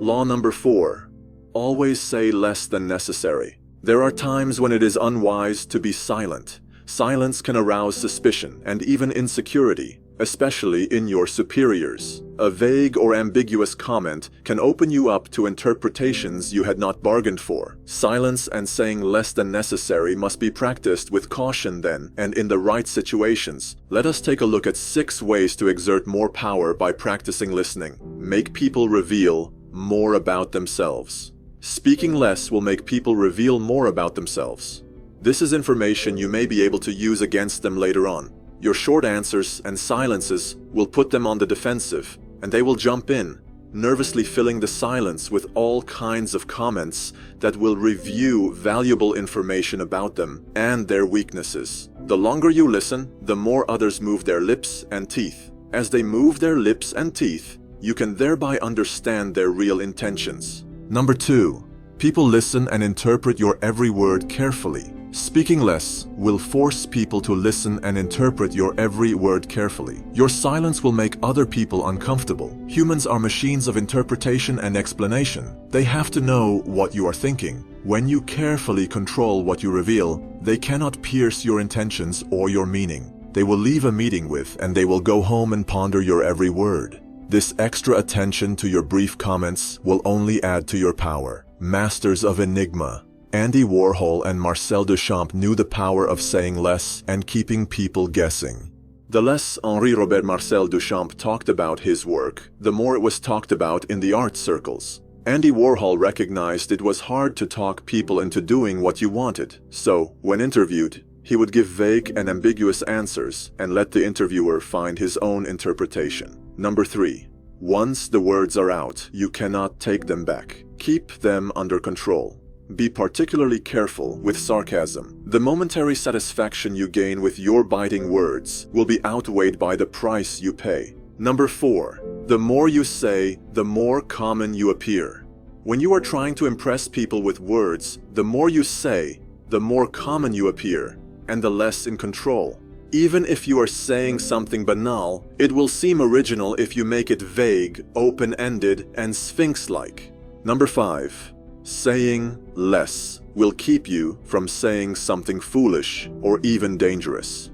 Law number 4. Always say less than necessary. There are times when it is unwise to be silent. Silence can arouse suspicion and even insecurity, especially in your superiors. A vague or ambiguous comment can open you up to interpretations you had not bargained for. Silence and saying less than necessary must be practiced with caution then, and in the right situations. Let us take a look at 6 ways to exert more power by practicing listening. Make people reveal more about themselves. Speaking less will make people reveal more about themselves. This is information you may be able to use against them later on. Your short answers and silences will put them on the defensive, and they will jump in, nervously filling the silence with all kinds of comments that will review valuable information about them and their weaknesses. The longer you listen, the more others move their lips and teeth. As they move their lips and teeth, you can thereby understand their real intentions. Number 2. People listen and interpret your every word carefully. Speaking less will force people to listen and interpret your every word carefully. Your silence will make other people uncomfortable. Humans are machines of interpretation and explanation. They have to know what you are thinking. When you carefully control what you reveal, they cannot pierce your intentions or your meaning. They will leave a meeting with, and they will go home and ponder your every word. This extra attention to your brief comments will only add to your power. Masters of Enigma. Andy Warhol and Marcel Duchamp knew the power of saying less and keeping people guessing. The less Henri Robert Marcel Duchamp talked about his work, the more it was talked about in the art circles. Andy Warhol recognized it was hard to talk people into doing what you wanted, so, when interviewed, he would give vague and ambiguous answers and let the interviewer find his own interpretation. Number 3. Once the words are out, you cannot take them back. Keep them under control. Be particularly careful with sarcasm. The momentary satisfaction you gain with your biting words will be outweighed by the price you pay. Number 4. The more you say, the more common you appear. When you are trying to impress people with words, the more you say, the more common you appear, and the less in control. Even if you are saying something banal, it will seem original if you make it vague, open-ended, and sphinx-like. Number 5. Saying less will keep you from saying something foolish or even dangerous.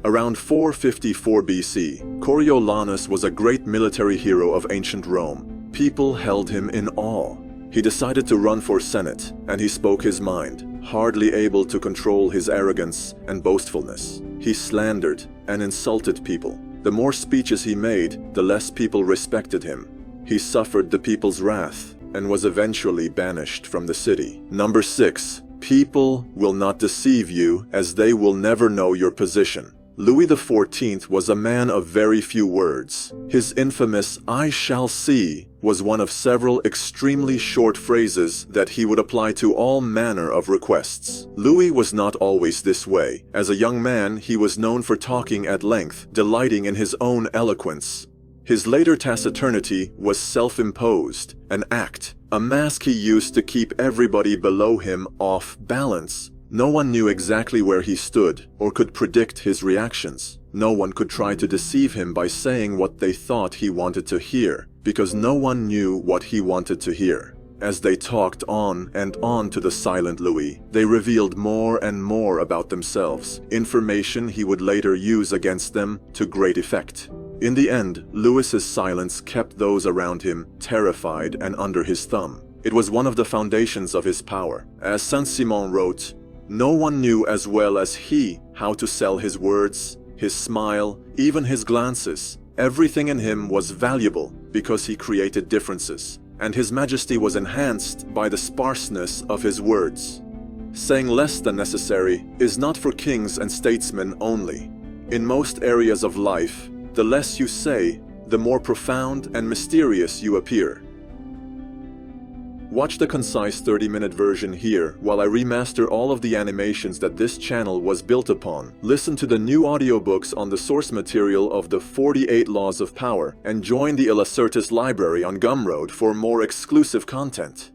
Around 454 BC, Coriolanus was a great military hero of ancient Rome. People held him in awe. He decided to run for Senate, and he spoke his mind, hardly able to control his arrogance and boastfulness. He slandered and insulted people. The more speeches he made, the less people respected him. He suffered the people's wrath and was eventually banished from the city. Number 6. People will not deceive you, as they will never know your position. Louis XIV was a man of very few words. His infamous "I shall see" was one of several extremely short phrases that he would apply to all manner of requests. Louis was not always this way. As a young man, he was known for talking at length, delighting in his own eloquence. His later taciturnity was self-imposed, an act, a mask he used to keep everybody below him off balance. No one knew exactly where he stood or could predict his reactions. No one could try to deceive him by saying what they thought he wanted to hear, because no one knew what he wanted to hear. As they talked on and on to the silent Louis, they revealed more and more about themselves, information he would later use against them to great effect. In the end, Louis's silence kept those around him terrified and under his thumb. It was one of the foundations of his power. As Saint-Simon wrote, "No one knew as well as he how to sell his words, his smile, even his glances. Everything in him was valuable because he created differences, and his majesty was enhanced by the sparseness of his words." Saying less than necessary is not for kings and statesmen only. In most areas of life, the less you say, the more profound and mysterious you appear. Watch the concise 30-minute version here while I remaster all of the animations that this channel was built upon. Listen to the new audiobooks on the source material of the 48 Laws of Power and join the Ilacertis library on Gumroad for more exclusive content.